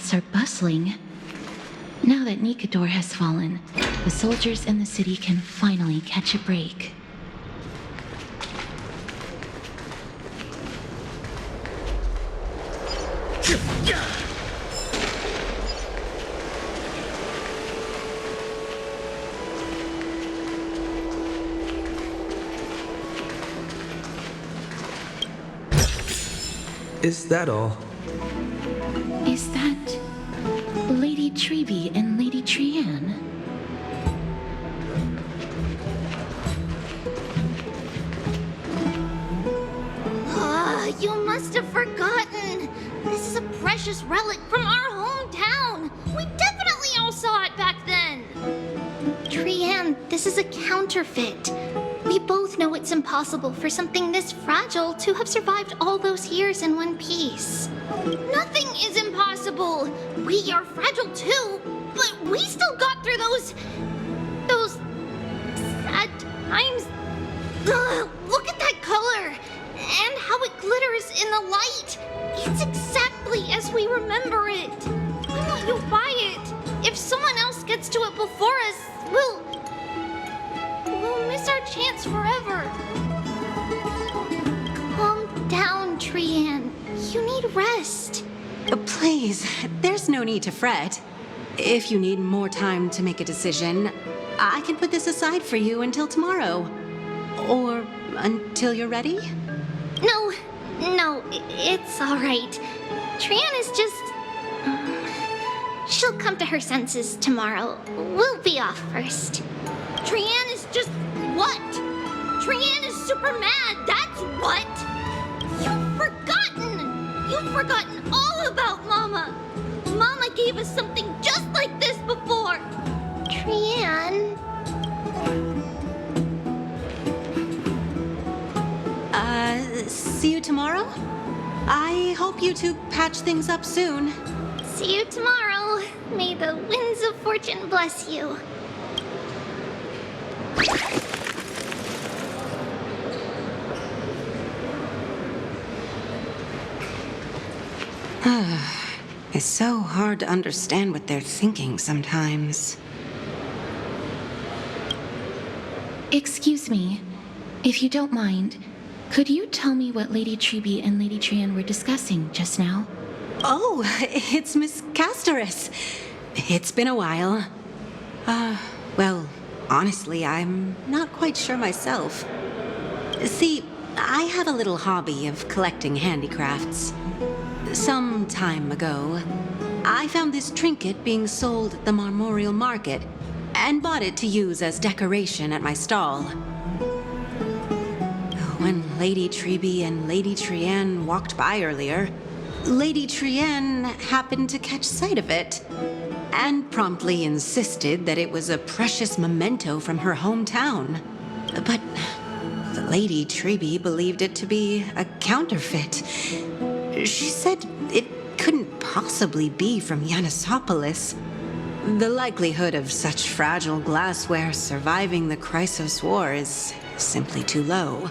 outposts are bustling. Now that Nikador has fallen, the soldiers in the city can finally catch a break. Is that all? Is that Lady Treby and Lady Trianne? You must have forgotten. This is a precious relic from our hometown. We definitely all saw it back then. Trianne, this is a counterfeit. We both know it's impossible for something this fragile to have survived all those years in one piece. Nothing is impossible. We are fragile too, but we still got through those sad times. Ugh, look at that color and how it glitters in the light. It's exactly as we remember it. Why won't you buy it? If someone else gets to it before us, we'll miss our chance forever. Calm down, Trianne. You need rest. Please, there's no need to fret. If you need more time to make a decision, I can put this aside for you until tomorrow. Or until you're ready? No, it's all right. Trianne is just... she'll come to her senses tomorrow. We'll be off first. Trianne is just... what? Trianne is super mad, that's what! You've forgotten all about Mama! Mama gave us something just like this before! Trianne... See you tomorrow? I hope you two patch things up soon. See you tomorrow. May the winds of fortune bless you. It's so hard to understand what they're thinking sometimes. Excuse me, if you don't mind, could you tell me what Lady Treby and Lady Trianne were discussing just now? Oh, it's Miss Casterus. It's been a while. Well, honestly, I'm not quite sure myself. See, I have a little hobby of collecting handicrafts. Some time ago, I found this trinket being sold at the Marmorial Market and bought it to use as decoration at my stall. When Lady Treby and Lady Trianne walked by earlier, Lady Trianne happened to catch sight of it and promptly insisted that it was a precious memento from her hometown. But Lady Treby believed it to be a counterfeit. She said it couldn't possibly be from Yanisopolis. The likelihood of such fragile glassware surviving the Chrysos War is simply too low.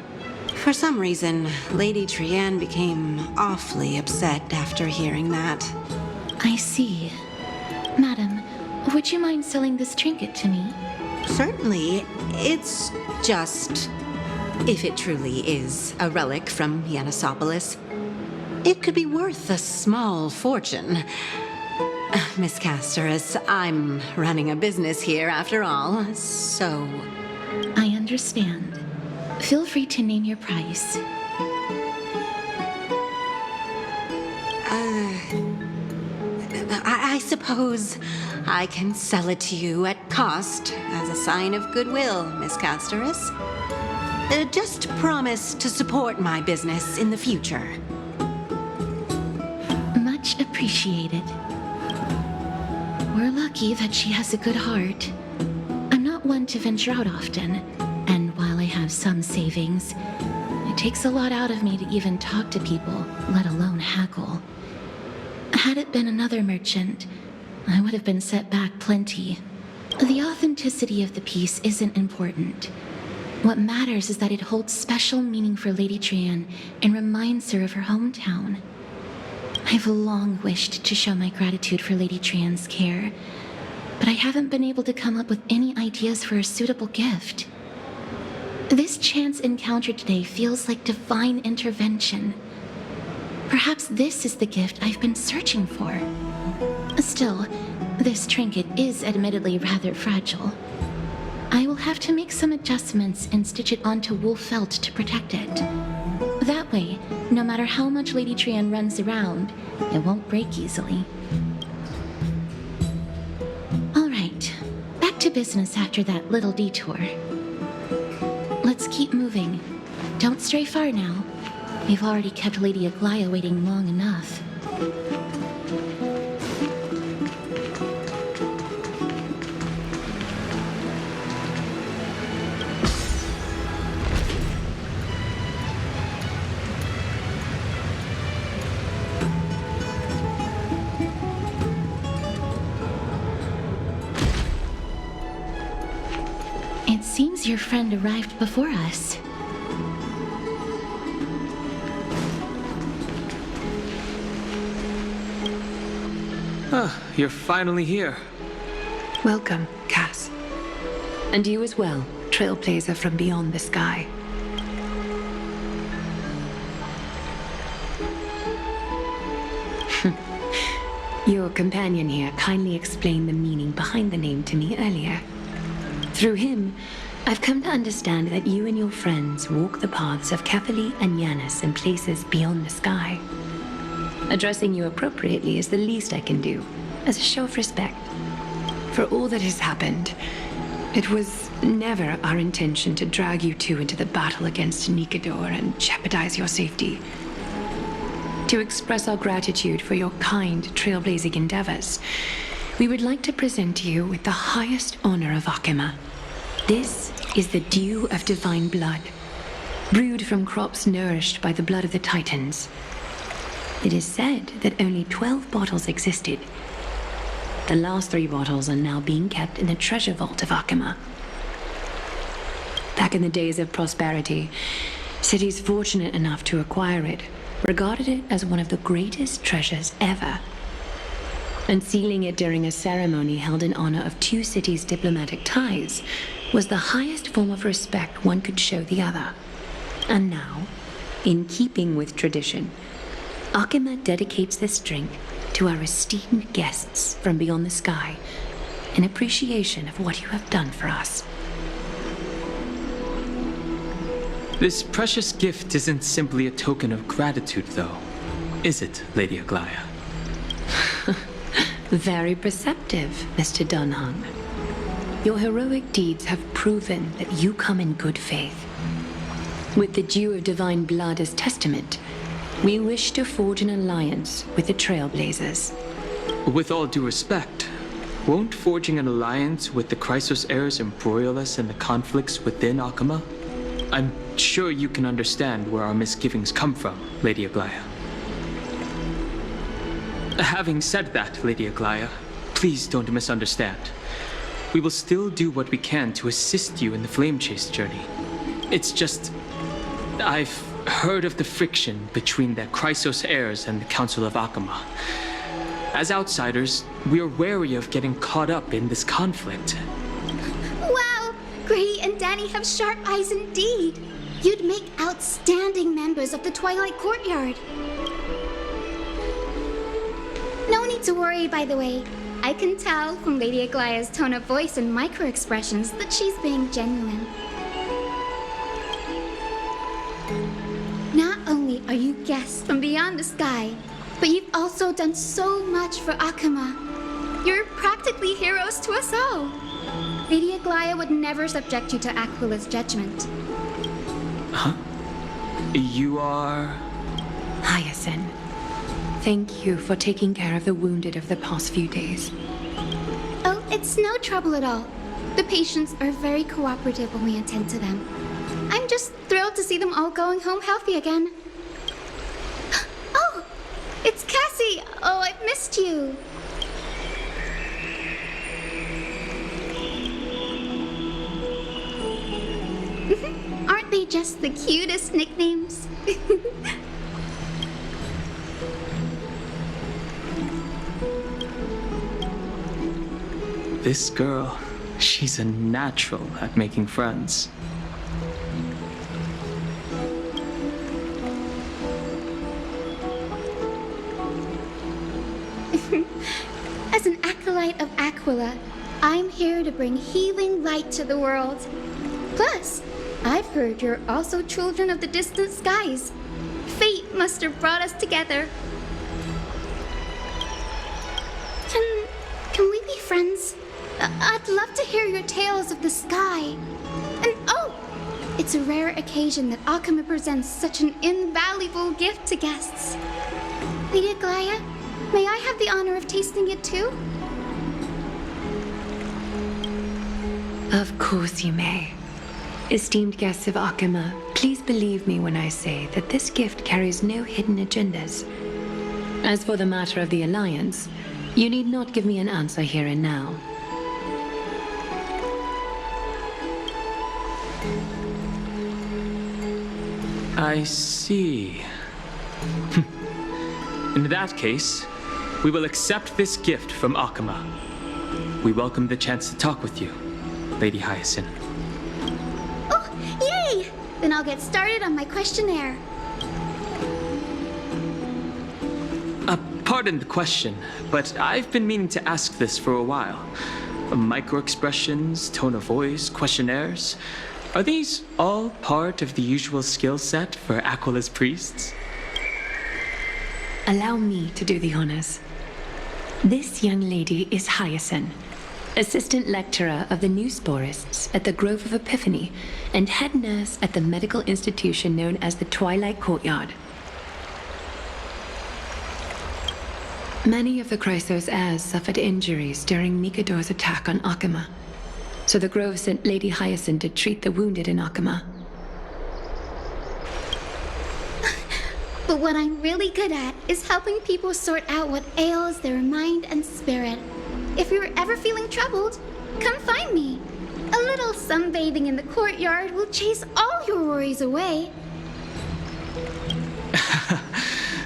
For some reason, Lady Trianne became awfully upset after hearing that. I see. Madam, would you mind selling this trinket to me? Certainly. It's just... if it truly is a relic from Yanisopolis, it could be worth a small fortune. Miss Casterus, I'm running a business here after all, so... I understand. Feel free to name your price. I suppose I can sell it to you at cost as a sign of goodwill, Miss Casterus. Just promise to support my business in the future. Much appreciated. We're lucky that she has a good heart. I'm not one to venture out often, and while I have some savings, it takes a lot out of me to even talk to people, let alone haggle. Had it been another merchant, I would have been set back plenty. The authenticity of the piece isn't important. What matters is that it holds special meaning for Lady Trianne and reminds her of her hometown. I've long wished to show my gratitude for Lady Trian's care, but I haven't been able to come up with any ideas for a suitable gift. This chance encounter today feels like divine intervention. Perhaps this is the gift I've been searching for. Still, this trinket is admittedly rather fragile. I will have to make some adjustments and stitch it onto wool felt to protect it. That way, no matter how much Lady Trian runs around, it won't break easily. All right, back to business after that little detour. Let's keep moving. Don't stray far now. We've already kept Lady Aglaia waiting long enough. It seems your friend arrived before us. Ah, you're finally here. Welcome, Cass. And you as well, Trailblazer from beyond the sky. Your companion here kindly explained the meaning behind the name to me earlier. Through him, I've come to understand that you and your friends walk the paths of Kefali and Yanis in places beyond the sky. Addressing you appropriately is the least I can do, as a show of respect. For all that has happened, it was never our intention to drag you two into the battle against Nikador and jeopardize your safety. To express our gratitude for your kind trailblazing endeavors, we would like to present you with the highest honor of Akima. This is the dew of divine blood, brewed from crops nourished by the blood of the Titans. It is said that only 12 bottles existed. The last 3 bottles are now being kept in the treasure vault of Akima. Back in the days of prosperity, cities fortunate enough to acquire it regarded it as one of the greatest treasures ever. Unsealing it during a ceremony held in honor of 2 cities' diplomatic ties was the highest form of respect one could show the other. And now, in keeping with tradition, Akima dedicates this drink to our esteemed guests from beyond the sky in appreciation of what you have done for us. This precious gift isn't simply a token of gratitude, though, is it, Lady Aglaia? Very perceptive, Mr. Dunhung. Your heroic deeds have proven that you come in good faith. With the dew of divine blood as testament, we wish to forge an alliance with the Trailblazers. With all due respect, won't forging an alliance with the Chrysos heirs embroil us in the conflicts within Akima? I'm sure you can understand where our misgivings come from, Lady Aglaia. Having said that, Lady Aglaia, please don't misunderstand. We will still do what we can to assist you in the flame chase journey. It's just, I've heard of the friction between the Chrysos heirs and the Council of Akima. As outsiders, we are wary of getting caught up in this conflict. Wow! Gray and Danny have sharp eyes indeed. You'd make outstanding members of the Twilight Courtyard. No need to worry, by the way. I can tell from Lady Aglaia's tone of voice and micro-expressions that she's being genuine. Not only are you guests from beyond the sky, but you've also done so much for Akima. You're practically heroes to us all. Lady Aglaia would never subject you to Aquila's judgment. Huh? You are... Hyacinth, thank you for taking care of the wounded of the past few days. Oh, it's no trouble at all. The patients are very cooperative when we attend to them. I'm just thrilled to see them all going home healthy again. Oh, it's Cassie! Oh, I've missed you. Aren't they just the cutest nicknames? This girl, she's a natural at making friends. As an acolyte of Aquila, I'm here to bring healing light to the world. Plus, I've heard you're also children of the distant skies. Fate must have brought us together. Can we be friends? I'd love to hear your tales of the sky. And oh, it's a rare occasion that Akama presents such an invaluable gift to guests. Lady Aglaya, may I have the honor of tasting it too? Of course you may. Esteemed guests of Akama, please believe me when I say that this gift carries no hidden agendas. As for the matter of the Alliance, you need not give me an answer here and now. I see. In that case, we will accept this gift from Akama. We welcome the chance to talk with you, Lady Hyacinth. Oh, yay! Then I'll get started on my questionnaire. Pardon the question, but I've been meaning to ask this for a while. Micro-expressions, tone of voice, questionnaires, are these all part of the usual skill set for Aquila's priests? Allow me to do the honors. This young lady is Hyacinth, assistant lecturer of the new sporists at the Grove of Epiphany and head nurse at the medical institution known as the Twilight Courtyard. Many of the Chrysos heirs suffered injuries during Mikador's attack on Akama, so the Grove sent Lady Hyacinth to treat the wounded in Akama. But what I'm really good at is helping people sort out what ails their mind and spirit. If you're ever feeling troubled, come find me. A little sunbathing in the courtyard will chase all your worries away.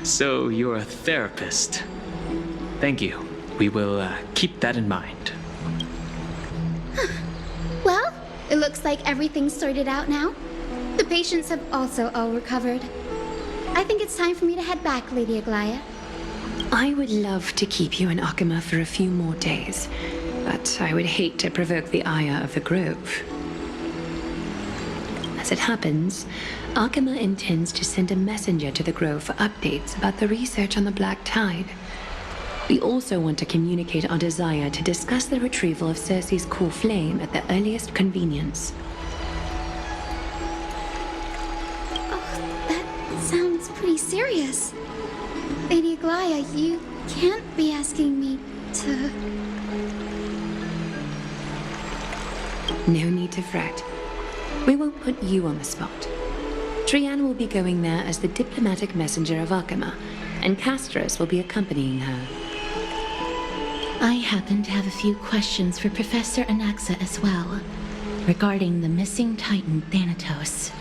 So you're a therapist. Thank you. We will keep that in mind. Well, it looks like everything's sorted out now. The patients have also all recovered. I think it's time for me to head back, Lady Aglaya. I would love to keep you in Akama for a few more days, but I would hate to provoke the ire of the Grove. As it happens, Akama intends to send a messenger to the Grove for updates about the research on the Black Tide. We also want to communicate our desire to discuss the retrieval of Circe's core flame at the earliest convenience. Oh, that sounds pretty serious. Lady Aglaya, you can't be asking me to... No need to fret. We won't put you on the spot. Trianne will be going there as the diplomatic messenger of Akama, and Castros will be accompanying her. I happen to have a few questions for Professor Anaxa as well, regarding the missing Titan Thanatos.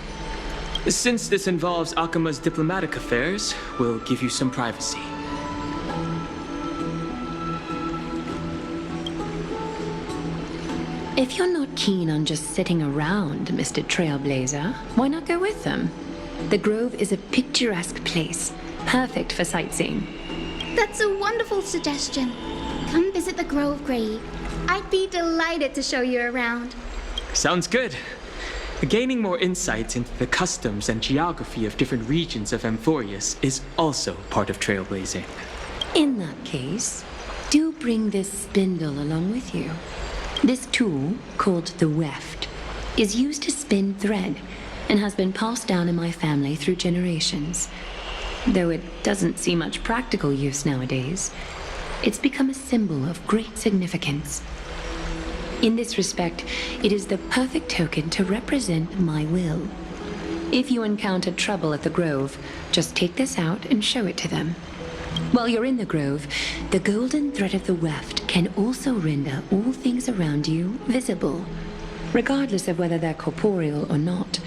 Since this involves Akama's diplomatic affairs, we'll give you some privacy. If you're not keen on just sitting around, Mr. Trailblazer, why not go with them? The Grove is a picturesque place, perfect for sightseeing. That's a wonderful suggestion. Come visit the Grove Grave. I'd be delighted to show you around. Sounds good. Gaining more insights into the customs and geography of different regions of Amphoreus is also part of trailblazing. In that case, do bring this spindle along with you. This tool, called the weft, is used to spin thread and has been passed down in my family through generations. Though it doesn't see much practical use nowadays, it's become a symbol of great significance. In this respect, it is the perfect token to represent my will. If you encounter trouble at the Grove, just take this out and show it to them. While you're in the Grove, the golden thread of the weft can also render all things around you visible, regardless of whether they're corporeal or not,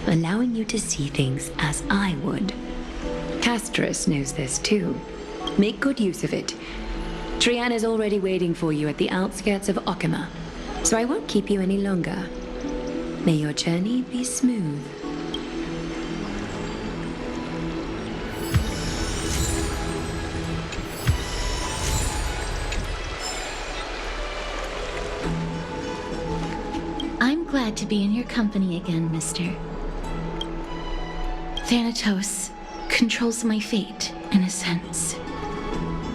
allowing you to see things as I would. Castros knows this too. Make good use of it. Trian is already waiting for you at the outskirts of Okima, so I won't keep you any longer. May your journey be smooth. I'm glad to be in your company again, mister. Thanatos controls my fate, in a sense.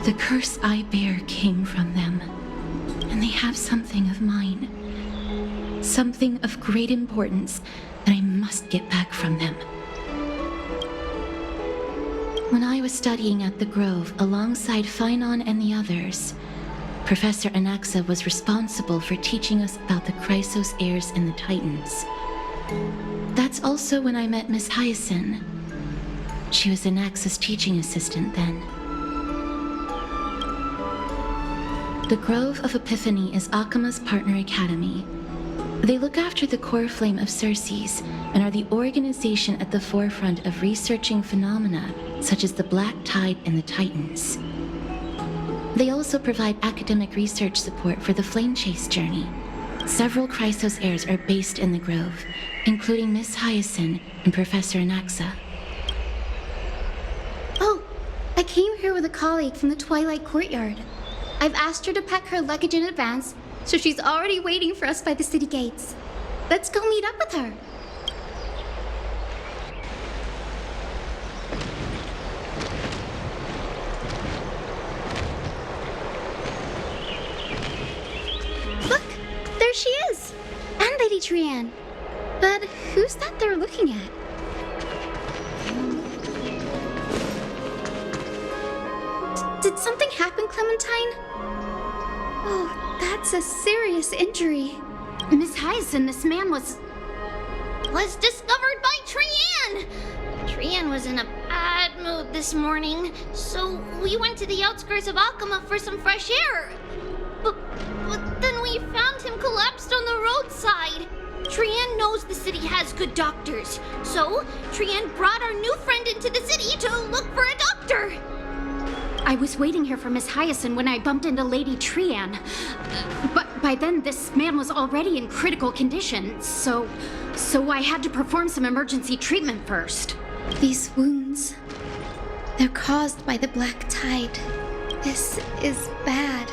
The curse I bear came from them, and they have something of mine. Something of great importance that I must get back from them. When I was studying at the Grove alongside Phynon and the others, Professor Anaxa was responsible for teaching us about the Chrysos heirs and the Titans. That's also when I met Miss Hyacinth. She was Anaxa's teaching assistant then. The Grove of Epiphany is Akima's partner academy. They look after the core flame of Circes and are the organization at the forefront of researching phenomena such as the Black Tide and the Titans. They also provide academic research support for the Flame Chase journey. Several Chrysos heirs are based in the Grove, including Miss Hyacinth and Professor Anaxa. Oh, I came here with a colleague from the Twilight Courtyard. I've asked her to pack her luggage in advance, so she's already waiting for us by the city gates. Let's go meet up with her. Look, there she is! And Lady Trian. But who's that they're looking at? Did something happen, Clementine? Oh, that's a serious injury. Miss Hyacinth, this man was discovered by Trian! Trian was in a bad mood this morning, so we went to the outskirts of Okima for some fresh air. But then we found him collapsed on the roadside. Trian knows the city has good doctors, so Trian brought our new friend into the city to look for a doctor. I was waiting here for Miss Hyacinth when I bumped into Lady Trian. But by then, this man was already in critical condition, so I had to perform some emergency treatment first. These wounds, they're caused by the Black Tide. This is bad.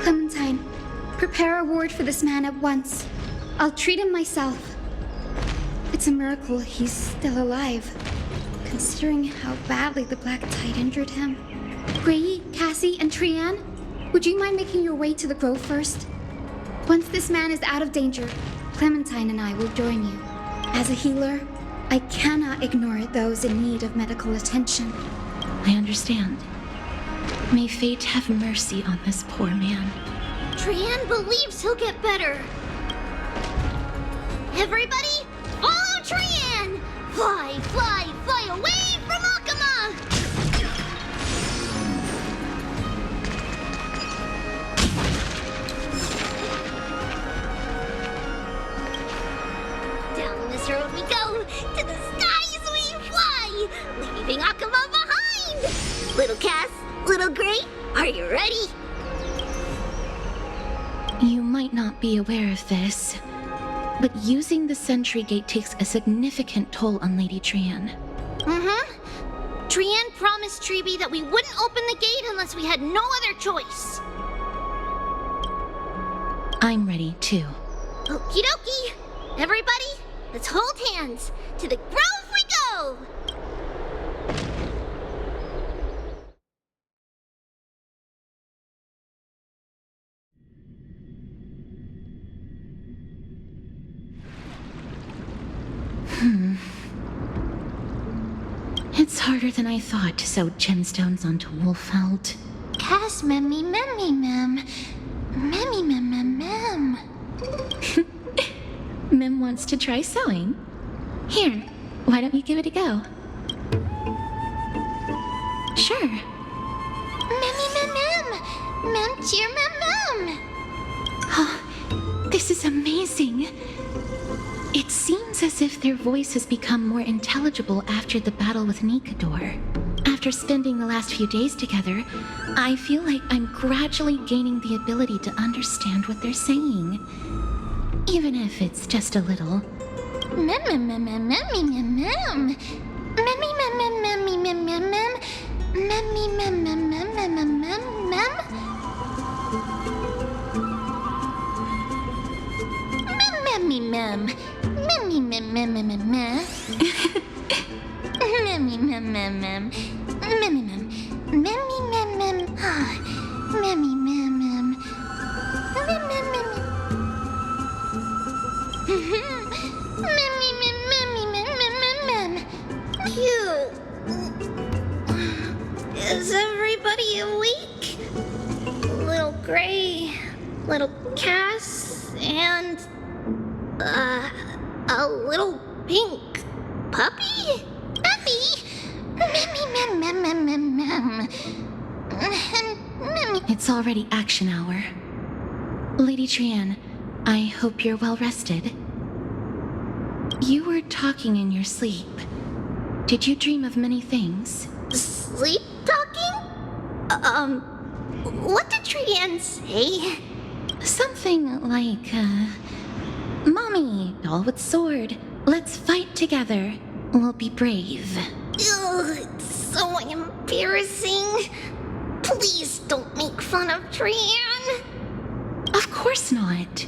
Clementine, prepare a ward for this man at once. I'll treat him myself. It's a miracle he's still alive, considering how badly the Black Tide injured him. Gray, Cassie, and Trian, would you mind making your way to the Grove first? Once this man is out of danger, Clementine and I will join you. As a healer, I cannot ignore those in need of medical attention. I understand. May fate have mercy on this poor man. Trian believes he'll get better. Everybody, follow Trian! Fly, fly, fly away from Okima! Down this road we go, to the skies we fly, leaving Okima behind! Little Cass, little Gray, are you ready? You might not be aware of this, but using the sentry gate takes a significant toll on Lady Trian. Trian promised Treeby that we wouldn't open the gate unless we had no other choice. I'm ready, too. Okie dokie. Everybody, let's hold hands. To the Grove we go! It's harder than I thought to sew gemstones onto Wolfeld. Cass memmy memmy mem. Memmy mem mem mem. Mim wants to try sewing. Here, why don't you give it a go? Sure. Memmy mem mem. Mem cheer mem mem. Oh, this is amazing. It seems as if their voice has become more intelligible after the battle with Nikador. After after spending the last few days together, I feel like I'm gradually gaining the ability to understand what they're saying. Even if it's just a little. Is everybody awake? Little Gray, little Cass, and a little pink puppy? It's already action hour. Lady Trian, I hope you're well rested. You were talking in your sleep. Did you dream of many things? Sleep talking? What did Trian say? Something like, Mommy, doll with sword, let's fight together. We'll be brave. Ugh, it's so embarrassing. Please don't make fun of Trian. Of course not.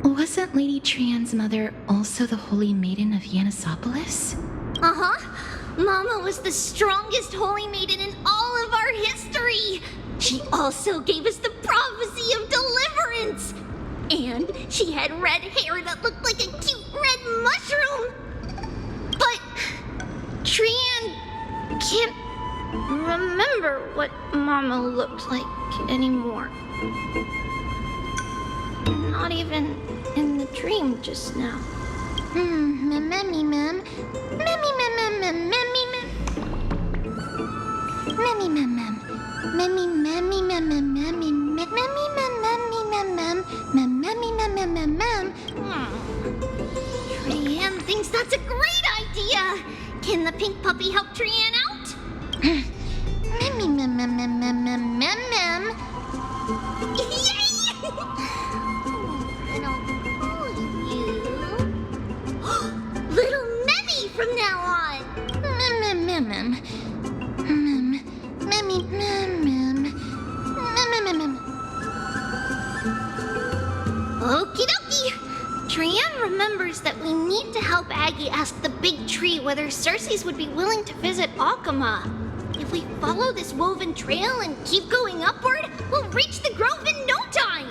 Wasn't Lady Trian's mother also the Holy Maiden of Yanisopolis? Uh-huh. Mama was the strongest holy maiden in all of our history. She also gave us the prophecy of deliverance. And she had red hair that looked like a cute red mushroom. But Trian can't remember what Mama looked like anymore. Not even in the dream just now. Trian thinks that's a great idea. Can the pink puppy help Trian out? Yay! And I'll call you Little Memmy from now on. Okie dokie. Trian remembers that we need to help Aggie ask the big tree whether Circes would be willing to visit Akama. If we follow this woven trail and keep going upward, we'll reach the grove in no time.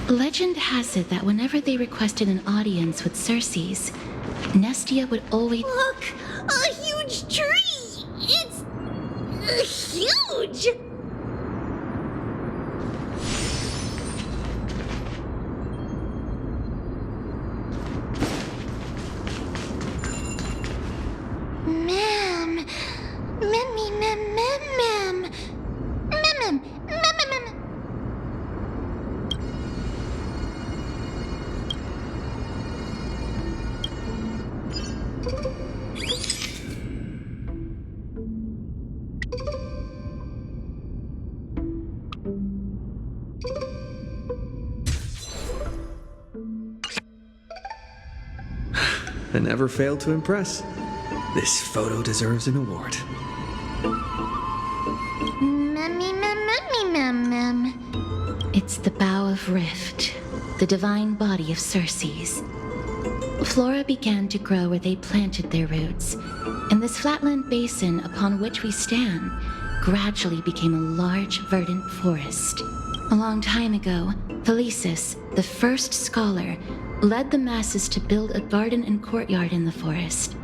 Legend has it that whenever they requested an audience with Circes, Nestia would always... Look, a huge tree! It's huge! I never failed to impress. This photo deserves an award. It's the Bough of Rift, the divine body of Circes. Flora began to grow where they planted their roots, and this flatland basin upon which we stand gradually became a large, verdant forest. A long time ago, Thelesis, the first scholar, led the masses to build a garden and courtyard in the forest,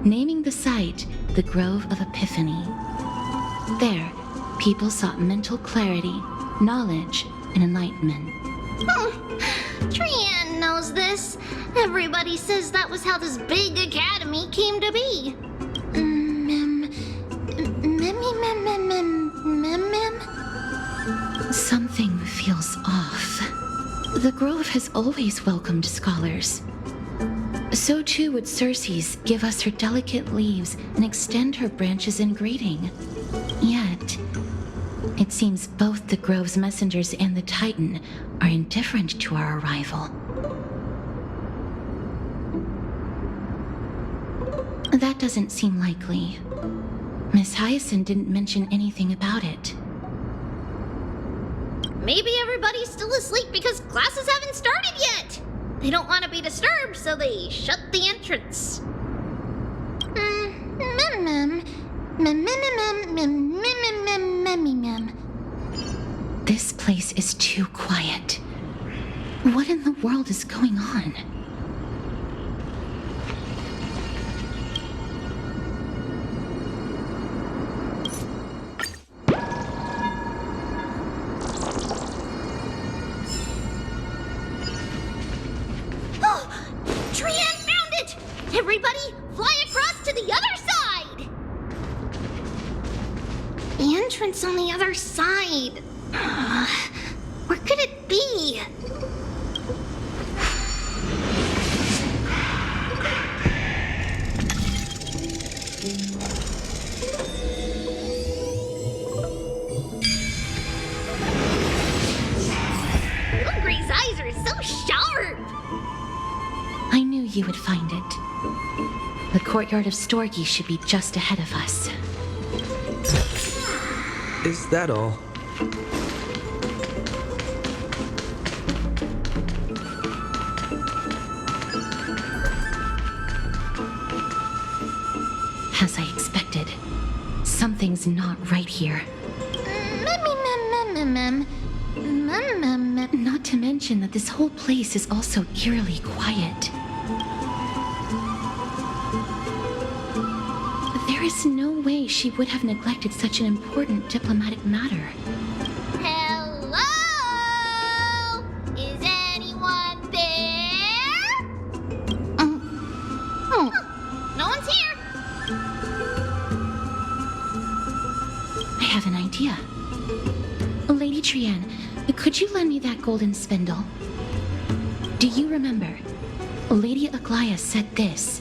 naming the site the Grove of Epiphany. There, people sought mental clarity, knowledge, and enlightenment. Trian knows this. Everybody says that was how this big academy came to be. Something feels off. The Grove has always welcomed scholars. So too would Circe's give us her delicate leaves and extend her branches in greeting. Yet, it seems both the Grove's messengers and the Titan are indifferent to our arrival. That doesn't seem likely. Miss Hyacinth didn't mention anything about it. Maybe everybody's still asleep because classes haven't started yet. They don't want to be disturbed, so they shut the entrance. This place is too quiet. What in the world is going on? Trian found it! Everybody, fly across to the other side! The entrance on the other side. Where could it be? Hungry's eyes are so sharp! I knew you would find it. The courtyard of Storgi should be just ahead of us. Is that all? As I expected, something's not right here. Not to mention that this whole place is also eerily quiet. There is no way she would have neglected such an important diplomatic matter. Hello? Is anyone there? No one's here. I have an idea. Lady Trian, could you lend me that golden spindle? Do you remember? Lady Aglaia said this.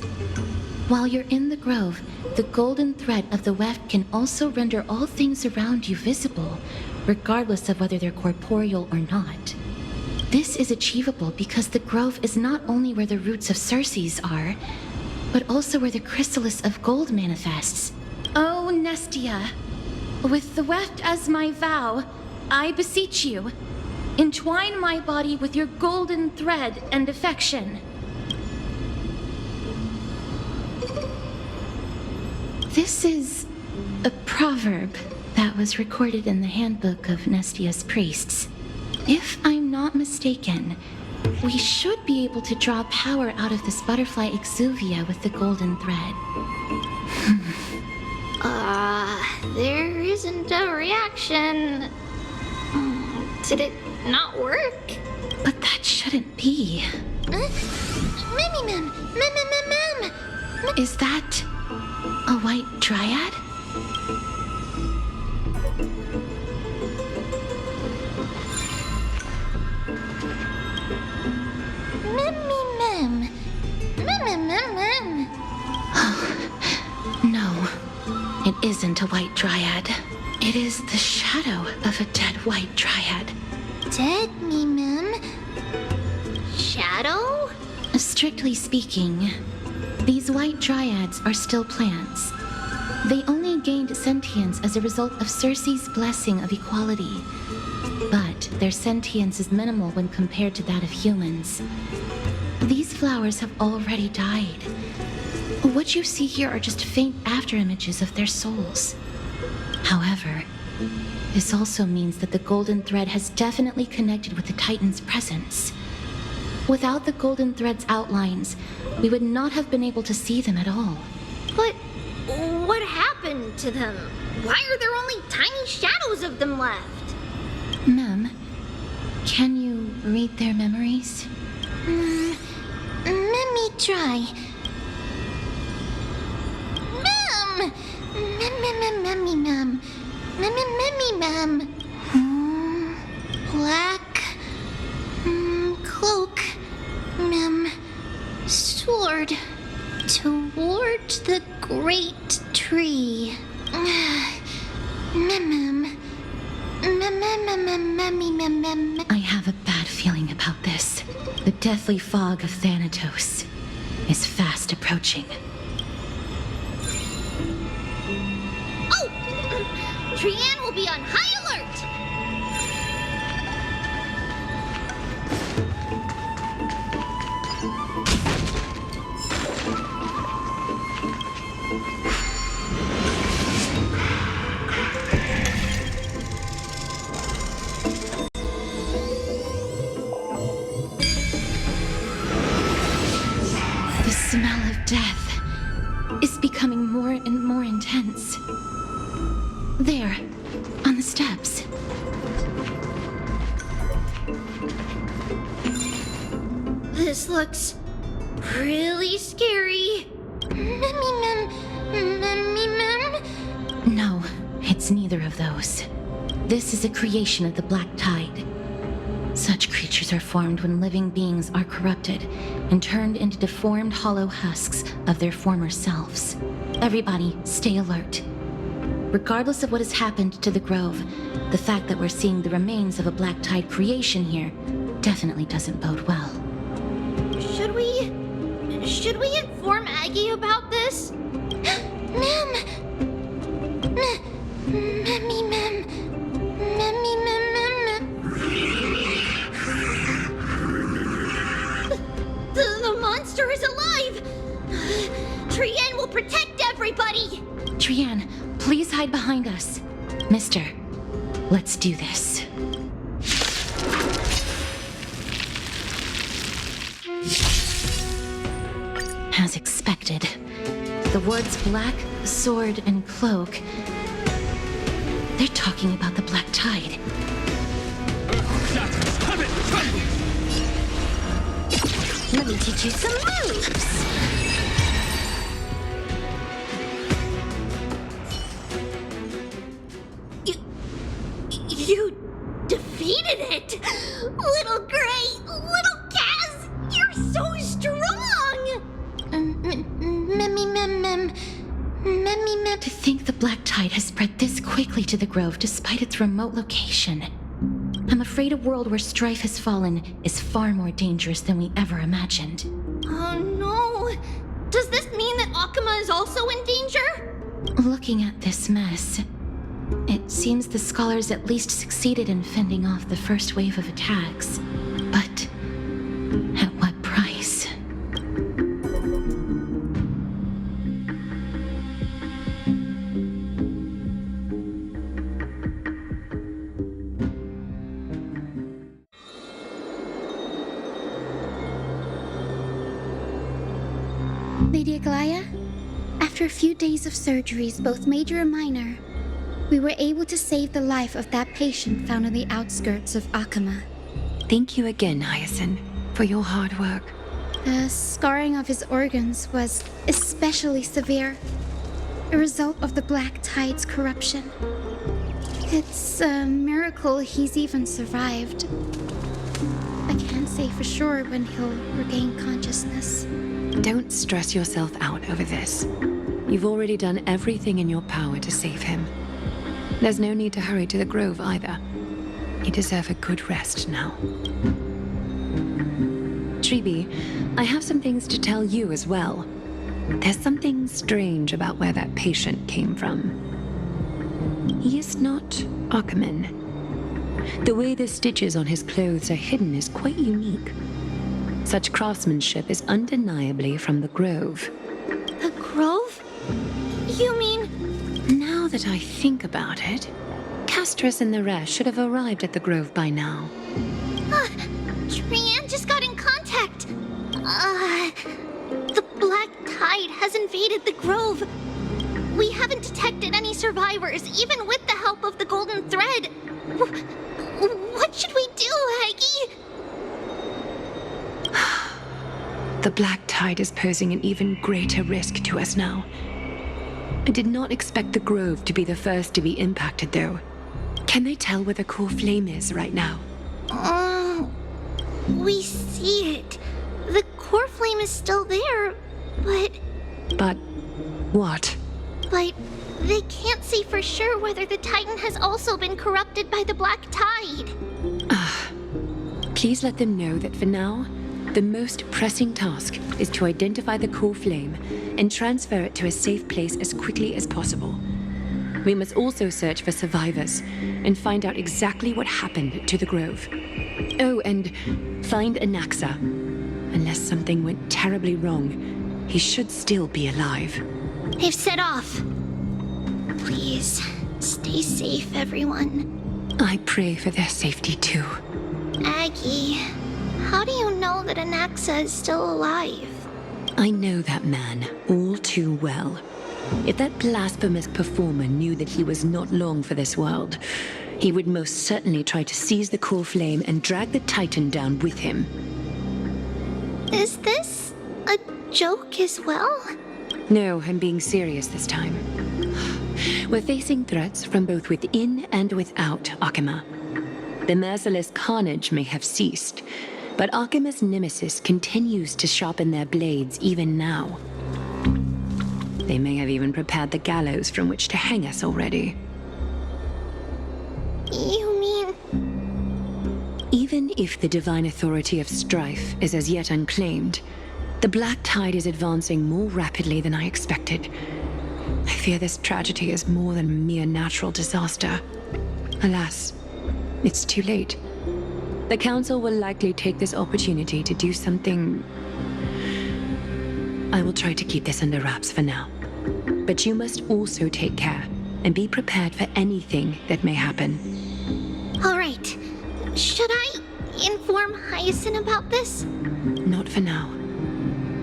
While you're in the grove, the golden thread of the weft can also render all things around you visible, regardless of whether they're corporeal or not. This is achievable because the grove is not only where the roots of Circe's are, but also where the chrysalis of gold manifests. Oh, Nestia, with the weft as my vow, I beseech you, entwine my body with your golden thread and affection. This is a proverb that was recorded in the handbook of Nestia's priests. If I'm not mistaken, we should be able to draw power out of this butterfly exuvia with the golden thread. There isn't a reaction. Did it not work? But that shouldn't be. Is that a white dryad? No, it isn't a white dryad. It is the shadow of a dead white dryad. Dead shadow? Strictly speaking, these white dryads are still plants. They only gained sentience as a result of Circe's blessing of equality. But their sentience is minimal when compared to that of humans. These flowers have already died. What you see here are just faint afterimages of their souls. However, this also means that the golden thread has definitely connected with the Titan's presence. Without the golden thread's outlines, we would not have been able to see them at all. But what happened to them? Why are there only tiny shadows of them left? Mem, can you read their memories? Let me try. Black, Hurt the great tree. I have a bad feeling about this. The deathly fog of Thanatos is fast approaching. Oh! Trian will be on high alert! The smell of death is becoming more and more intense. There, on the steps. This looks really scary. No, it's neither of those. This is a creation of the Black Tide. Such creatures are formed when living beings are corrupted and turned into deformed hollow husks of their former selves. Everybody, stay alert. Regardless of what has happened to the Grove, the fact that we're seeing the remains of a Black Tide creation here definitely doesn't bode well. Should we inform Aggie about this? Ma'am! The monster is alive! Trian will protect everybody! Trian, please hide behind us. Mister, let's do this. As expected, the words black, sword, and cloak, they're talking about the Black Tide. Let me teach you some moves! You defeated it! Little Gray! Little Kaz! You're so strong! To think the Black Tide has spread this quickly to the Grove despite its remote location. I'm afraid a world where strife has fallen is far more dangerous than we ever imagined. Oh no! Does this mean that Akama is also in danger? Looking at this mess, it seems the scholars at least succeeded in fending off the first wave of attacks. But at what price? Lady Aglaya, after a few days of surgeries, both major and minor, we were able to save the life of that patient found on the outskirts of Akama. Thank you again, Hyacinth, for your hard work. The scarring of his organs was especially severe, a result of the Black Tide's corruption. It's a miracle he's even survived. I can't say for sure when he'll regain consciousness. Don't stress yourself out over this. You've already done everything in your power to save him. There's no need to hurry to the Grove either. You deserve a good rest now. Treeby, I have some things to tell you as well. There's something strange about where that patient came from. He is not Akaman. The way the stitches on his clothes are hidden is quite unique. Such craftsmanship is undeniably from the Grove. The Grove? You mean... Now that I think about it, Castris and the rest should have arrived at the Grove by now. Trian just got in contact. The Black Tide has invaded the Grove. We haven't detected any survivors, even with the help of the Golden Thread. What should we do, Aggie? The Black Tide is posing an even greater risk to us now. I did not expect the Grove to be the first to be impacted, though. Can they tell where the core flame is right now? We see it. The core flame is still there, but... But What? But they can't say for sure whether the Titan has also been corrupted by the Black Tide. Please let them know that for now, the most pressing task is to identify the core flame and transfer it to a safe place as quickly as possible. We must also search for survivors and find out exactly what happened to the Grove. Oh, and find Anaxa. Unless something went terribly wrong, he should still be alive. They've set off. Please, stay safe, everyone. I pray for their safety too. Aggie, how do you know that Anaxa is still alive? I know that man all too well. If that blasphemous performer knew that he was not long for this world, he would most certainly try to seize the core flame and drag the Titan down with him. Is this a joke as well? No, I'm being serious this time. We're facing threats from both within and without Akima. The merciless carnage may have ceased, but Akima's nemesis continues to sharpen their blades even now. They may have even prepared the gallows from which to hang us already. You mean... Even if the divine authority of strife is as yet unclaimed, the Black Tide is advancing more rapidly than I expected. I fear this tragedy is more than a mere natural disaster. Alas, it's too late. The Council will likely take this opportunity to do something... I will try to keep this under wraps for now. But you must also take care and be prepared for anything that may happen. All right. Should I inform Hyacinth about this? Not for now.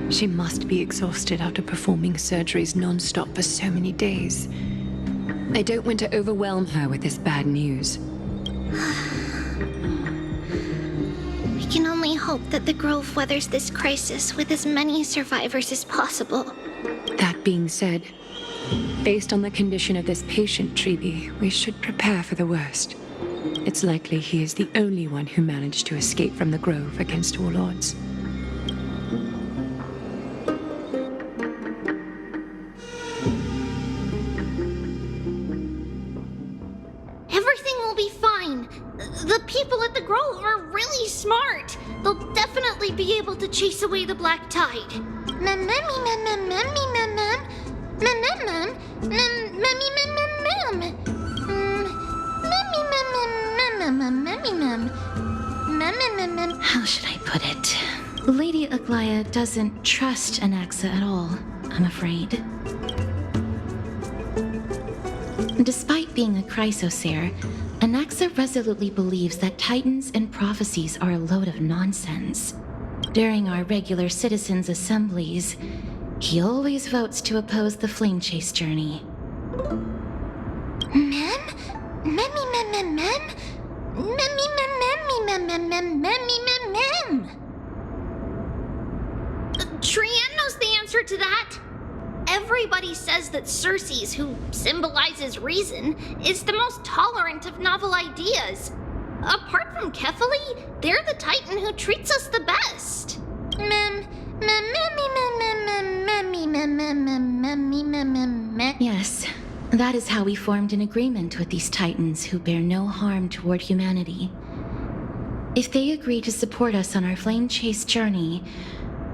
She must be exhausted after performing surgeries non-stop for so many days. I don't want to overwhelm her with this bad news. We can only hope that the Grove weathers this crisis with as many survivors as possible. That being said, based on the condition of this patient, Treeby, we should prepare for the worst. It's likely he is the only one who managed to escape from the Grove against all odds. Everything will be fine. The people at the Grove are really smart. They'll definitely be able to chase away the Black Tide. How should I put it? Lady Aglaya doesn't trust Anaxa at all, I'm afraid. Despite being a chrysosaur, Anaxa resolutely believes that titans and prophecies are a load of nonsense. During our regular citizens' assemblies, he always votes to oppose the flame chase journey. Trian knows the answer to that. Everybody says that Circes, who symbolizes reason, is the most tolerant of novel ideas. Apart from Kefali, they're the Titan who treats us the best. Yes, that is how we formed an agreement with these Titans who bear no harm toward humanity. If they agree to support us on our flame chase journey,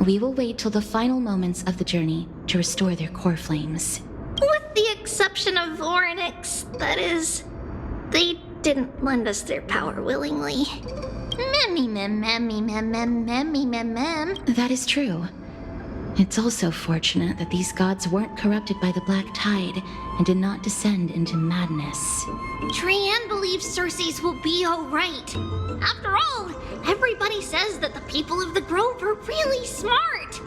we will wait till the final moments of the journey to restore their core flames. With the exception of Orynyx, that is. They didn't lend us their power willingly. That is true. It's also fortunate that these gods weren't corrupted by the Black Tide and did not descend into madness. Trian believes Circes will be alright. After all, everybody says that the people of the Grove are really smart.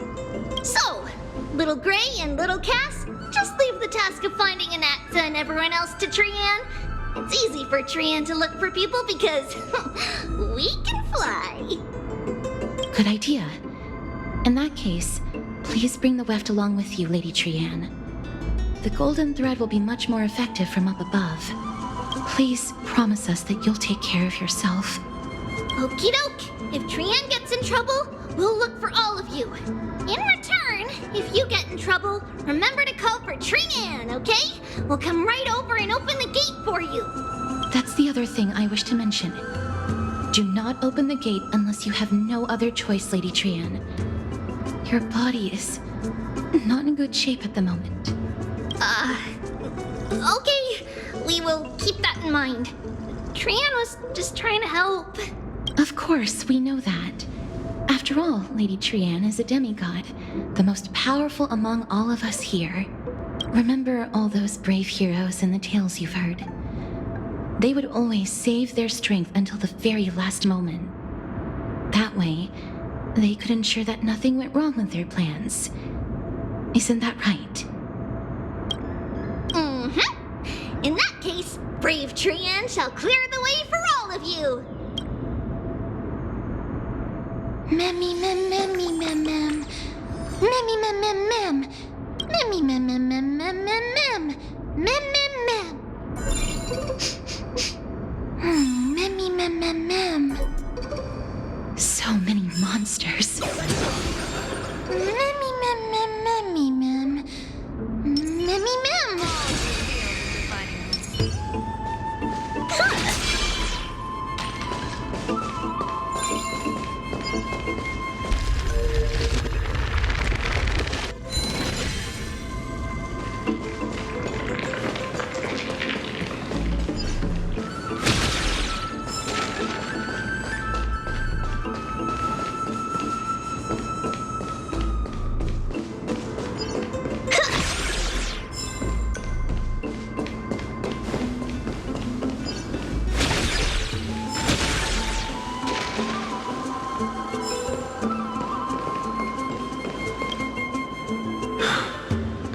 So, Little Gray and Little Cass, just leave the task of finding Anaxa and everyone else to Trian. It's easy for Trian to look for people because we can fly. Good idea. In that case, please bring the weft along with you, Lady Trian. The golden thread will be much more effective from up above. Please promise us that you'll take care of yourself. Okie doke. If Trian gets in trouble, we'll look for all of you. In return, if you get in trouble, remember to call for Trian, okay? We'll come right over and open the gate for you. That's the other thing I wish to mention. Do not open the gate unless you have no other choice, Lady Trian. Your body is not in good shape at the moment. Okay. We will keep that in mind. Trian was just trying to help. Of course, we know that. After all, Lady Trian is a demigod, the most powerful among all of us here. Remember all those brave heroes in the tales you've heard? They would always save their strength until the very last moment. That way, they could ensure that nothing went wrong with their plans. Isn't that right? Mm-hmm. In that case, brave Trian shall clear the way for all of you. Memmy mem memmy mem mem. Memmy mem mem mem. Memmy mem mem mem mem mem mem. Mem mem mem. Memmy mem mem mem. So many monsters. Memmy mem mem memmy mem. Memmy mem.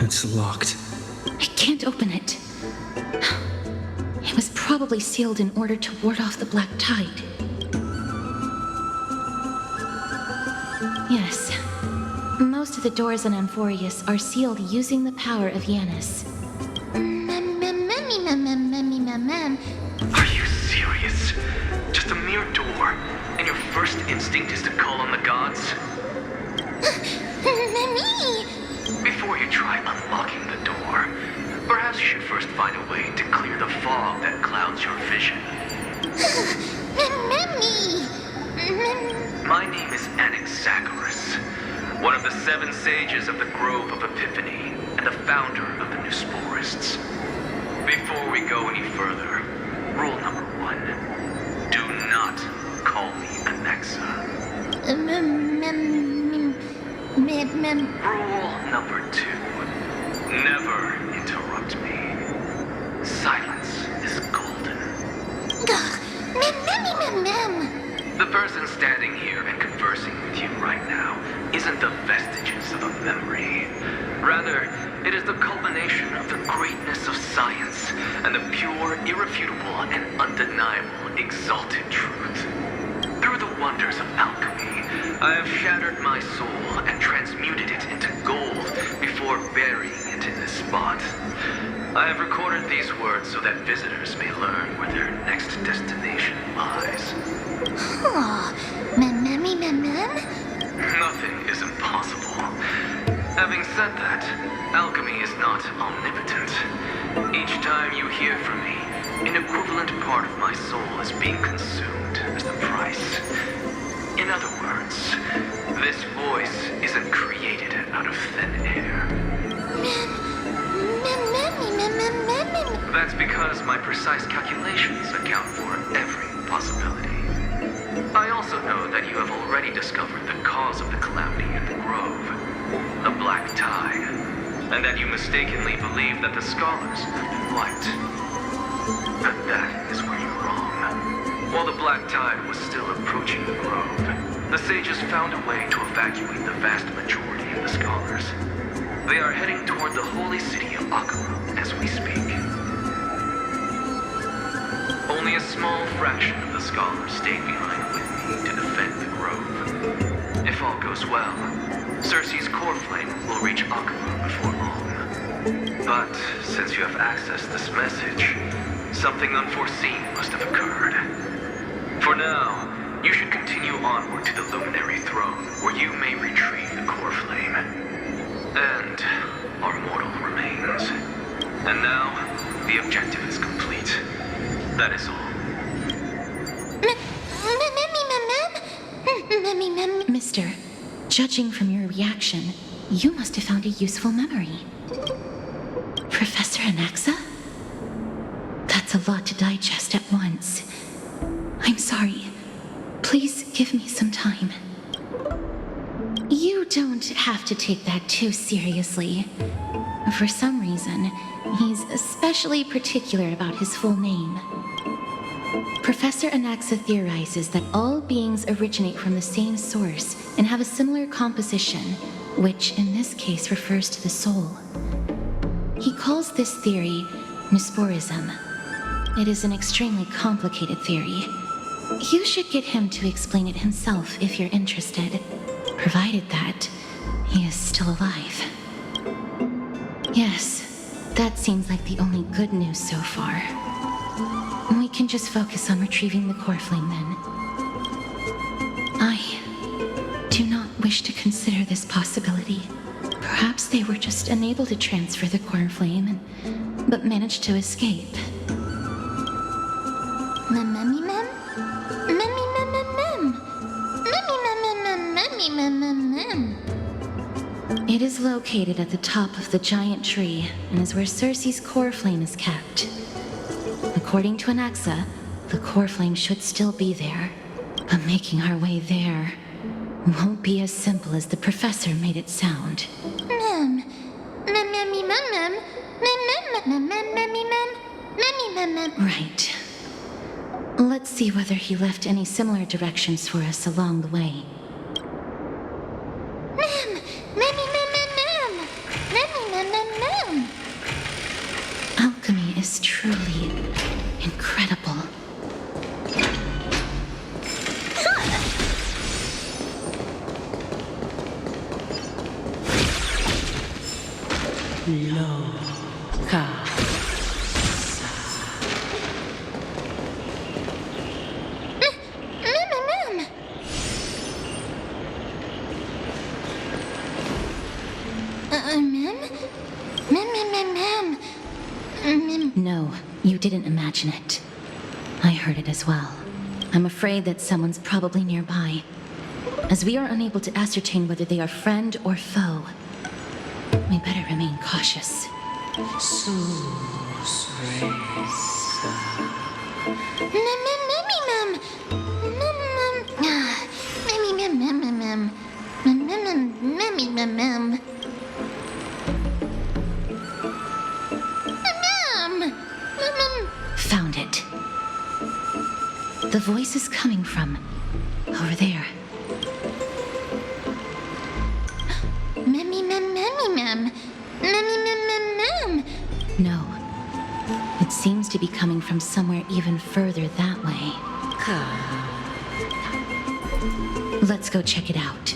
It's locked. I can't open it. It was probably sealed in order to ward off the black tide. Yes. Most of the doors in Amphoreus are sealed using the power of Yanis. Mem mem memmy mem mem memmy mem mem. Are you serious? Just a mere door, and your first instinct is to call on the gods? Memmy. Before you try unlocking the door, perhaps you should first find a way to clear the fog that clouds your vision. Memmy. My name is Anaxa, one of the 7 sages of the Grove of Epiphany, and the founder of the New Sporists. Before we go any further, rule number 1, do not call me Anaxa. Rule number 2, never interrupt me. Silence is golden. The person standing here and conversing with you right now isn't the vestiges of a memory. Rather, it is the culmination of the greatness of science and the pure, irrefutable, and undeniable exalted truth. Through the wonders of alchemy, I have shattered my soul and transmuted it into gold before burying it in this spot. I have recorded these words so that visitors may learn where their next destination lies. Nothing is impossible. Having said that, alchemy is not omnipotent. Each time you hear from me, an equivalent part of my soul is being consumed as the price. In other words, this voice isn't created out of thin air. That's because my precise calculations account for every possibility. I also know that you have already discovered the cause of the calamity in the grove, the black tide, and that you mistakenly believe that the scholars have been wiped. But that is where you're wrong. While the black tide was still approaching the grove, the sages found a way to evacuate the vast majority of the scholars. They are heading toward the holy city of Akara as we speak. Only a small fraction of the scholars stayed behind with me to defend the grove. If all goes well, Circe's core flame will reach Akara before long. But since you have accessed this message, something unforeseen must have occurred. For now, You should continue onward to the Luminary Throne, where you may retrieve the core flame. And our mortal remains. And now, the objective is complete. That is all. Mister, judging from your reaction, you must have found a useful memory. Professor Anaxa? That's a lot to digest at once. I'm sorry. Please give me some time. You don't have to take that too seriously. For some reason, he's especially particular about his full name. Professor Anaxa theorizes that all beings originate from the same source and have a similar composition, which in this case refers to the soul. He calls this theory Nesporism. It is an extremely complicated theory. You should get him to explain it himself if you're interested, provided that he is still alive. Yes, that seems like the only good news so far. We can just focus on retrieving the core flame then. I do not wish to consider this possibility. Perhaps they were just unable to transfer the core flame, but managed to escape. It is located at the top of the giant tree and is where Circe's core flame is kept. According to Anaxa, the core flame should still be there, but making our way there won't be as simple as the professor made it sound. Right. Let's see whether he left any similar directions for us along the way. Alchemy is truly incredible. No, you didn't imagine it. I heard it as well. I'm afraid that someone's probably nearby, as we are unable to ascertain whether they are friend or foe. We better remain cautious. Found it. The voice is coming from over there. No. It seems to be coming from somewhere even further that way. Let's go check it out.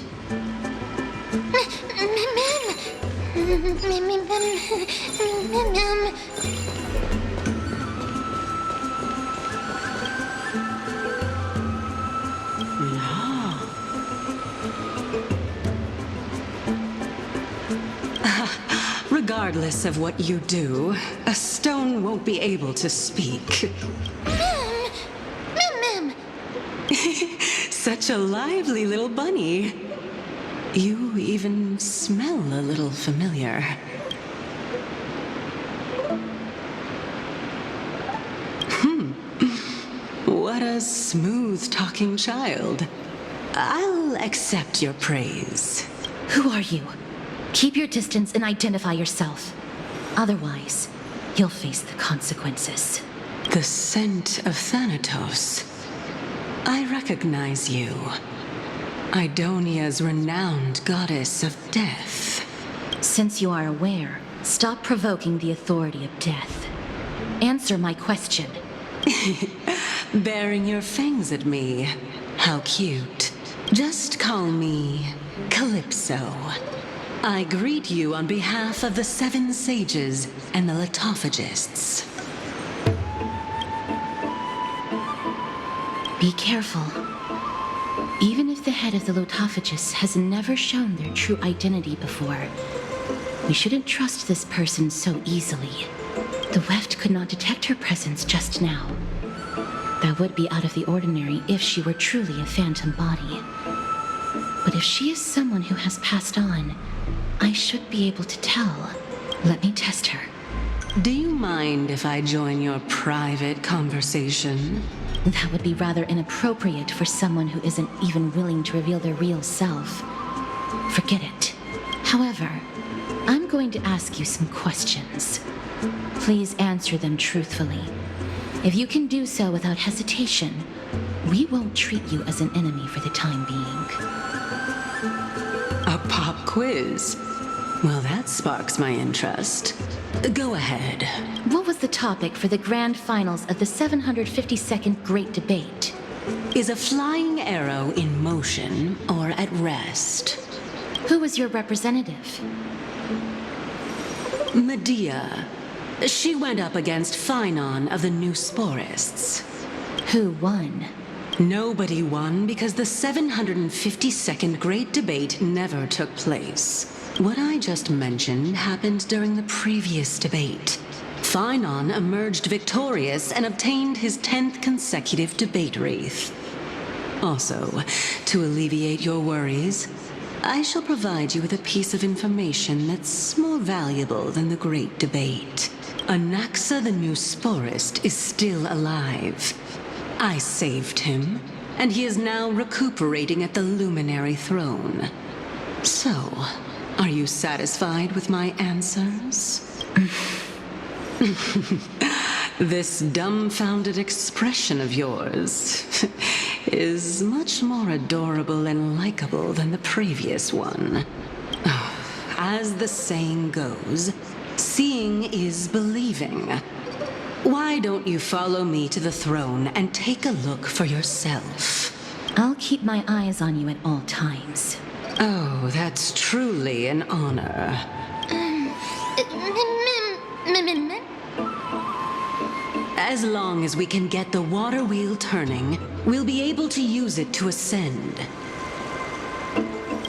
Regardless of what you do, a stone won't be able to speak. Such a lively little bunny. You even smell a little familiar. What a smooth-talking child. I'll accept your praise. Who are you? Keep your distance and identify yourself. Otherwise, you'll face the consequences. The scent of Thanatos. I recognize you. Idonia's renowned goddess of death. Since you are aware, stop provoking the authority of death. Answer my question. Baring your fangs at me. How cute. Just call me Calypso. I greet you on behalf of the 7 sages and the litophagists. Be careful. the head of the Lotophagus has never shown their true identity before. We shouldn't trust this person so easily. The weft could not detect her presence just now. That would be out of the ordinary if she were truly a phantom body. But if she is someone who has passed on, I should be able to tell. Let me test her. Do you mind if I join your private conversation? That would be rather inappropriate for someone who isn't even willing to reveal their real self. Forget it. However, I'm going to ask you some questions. Please answer them truthfully. If you can do so without hesitation, we won't treat you as an enemy for the time being. A pop quiz? Well, that sparks my interest. Go ahead. What was the topic for the grand finals of the 752nd Great Debate? Is a flying arrow in motion or at rest? Who was your representative? Medea. She went up against Phynon of the New Sporists. Who won? Nobody won because the 752nd Great Debate never took place. What I just mentioned happened during the previous debate. Phynon emerged victorious and obtained his 10th consecutive debate wreath. Also, to alleviate your worries, I shall provide you with a piece of information that's more valuable than the Great Debate. Anaxa the New Sporist is still alive. I saved him, and he is now recuperating at the Luminary Throne. So, are you satisfied with my answers? This dumbfounded expression of yours is much more adorable and likable than the previous one. As the saying goes, seeing is believing. Why don't you follow me to the throne and take a look for yourself? I'll keep my eyes on you at all times. Oh, that's truly an honor. As long as we can get the water wheel turning, we'll be able to use it to ascend.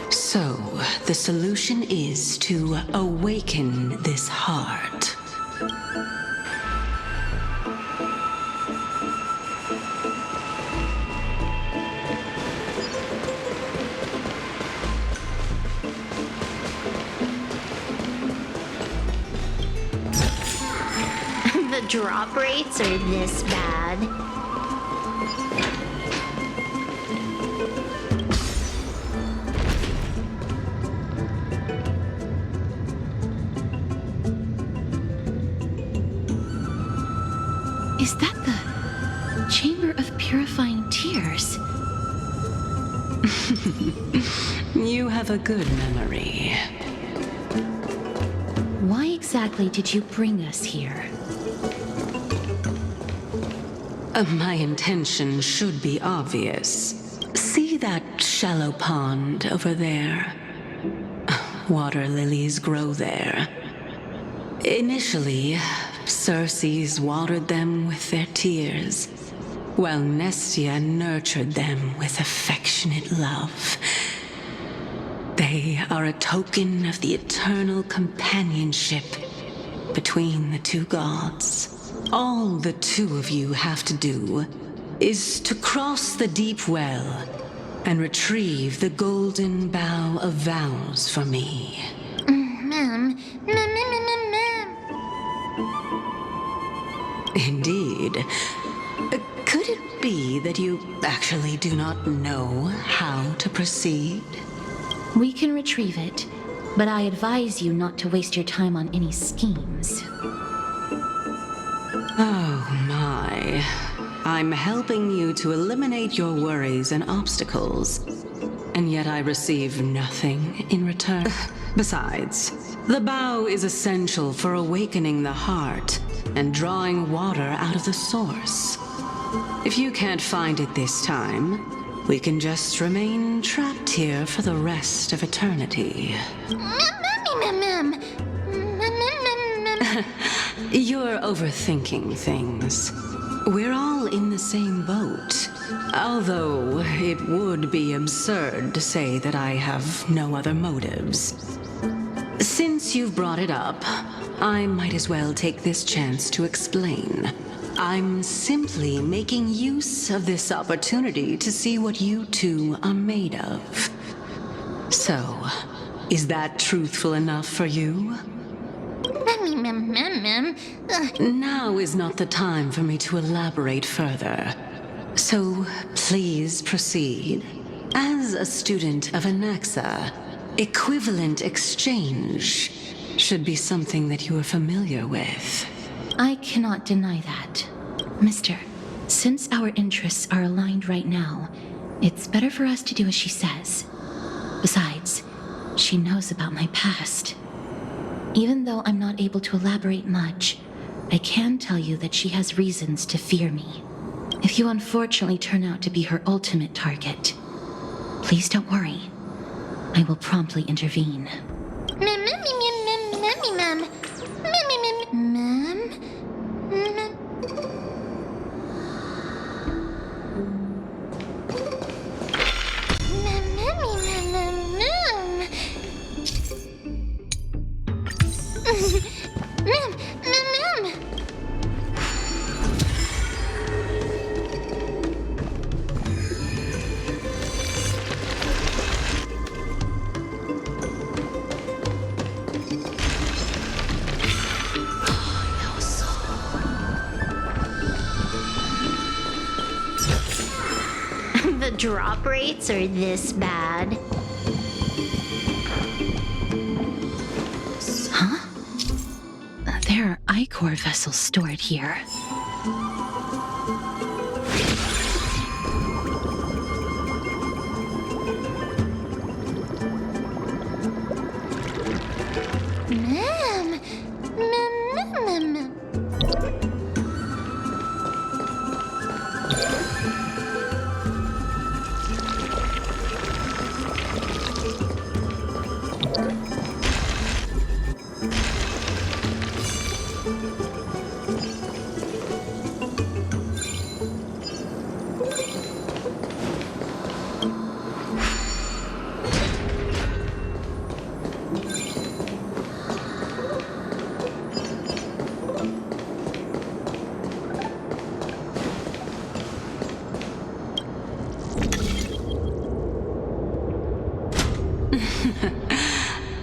So, the solution is to awaken this heart. The drop rates are this bad. Is that the Chamber of Purifying Tears? You have a good memory. Why exactly did you bring us here? My intention should be obvious. See that shallow pond over there? Water lilies grow there. Initially, Circes watered them with their tears, while Nestia nurtured them with affectionate love. They are a token of the eternal companionship between the two gods. All the two of you have to do is to cross the deep well and retrieve the golden bough of vows for me. Ma'am. Indeed. Could it be that you actually do not know how to proceed? We can retrieve it, but I advise you not to waste your time on any schemes. Oh my. I'm helping you to eliminate your worries and obstacles, and yet I receive nothing in return. Besides, the bow is essential for awakening the heart and drawing water out of the source. If you can't find it this time, we can just remain trapped here for the rest of eternity. You're overthinking things. We're all in the same boat. Although it would be absurd to say that I have no other motives. Since you've brought it up, I might as well take this chance to explain. I'm simply making use of this opportunity to see what you two are made of. So, is that truthful enough for you? Now is not the time for me to elaborate further. So, please proceed. As a student of Anaxa, equivalent exchange should be something that you are familiar with. I cannot deny that. Mister, since our interests are aligned right now, it's better for us to do as she says. Besides, she knows about my past. Even though I'm not able to elaborate much, I can tell you that she has reasons to fear me. If you unfortunately turn out to be her ultimate target, please don't worry. I will promptly intervene. The drop rates are this bad. Huh? There are Ichor vessels stored here.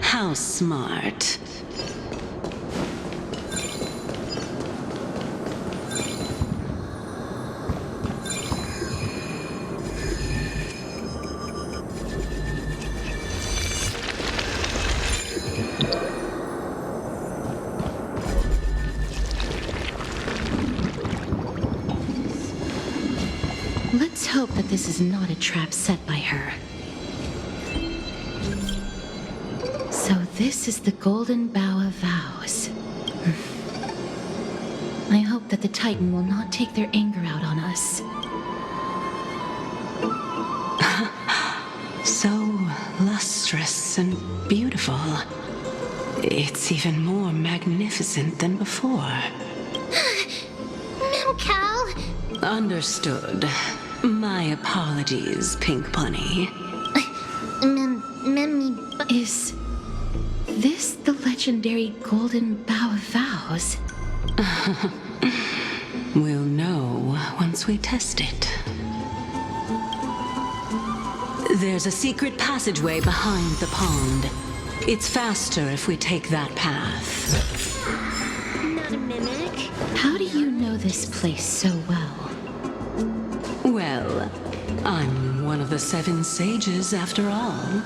How smart. Let's hope that this is not a trap set by her. So this is the Golden Bough of Vows. I hope that the Titan will not take their anger out on us. So lustrous and beautiful. It's even more magnificent than before. Cal? Understood. My apologies, Pink Bunny. Is this the legendary Golden Bough of Vows? We'll know once we test it. There's a secret passageway behind the pond. It's faster if we take that path. Not a mimic? How do you know this place so well? Well, I'm one of the 7 sages after all.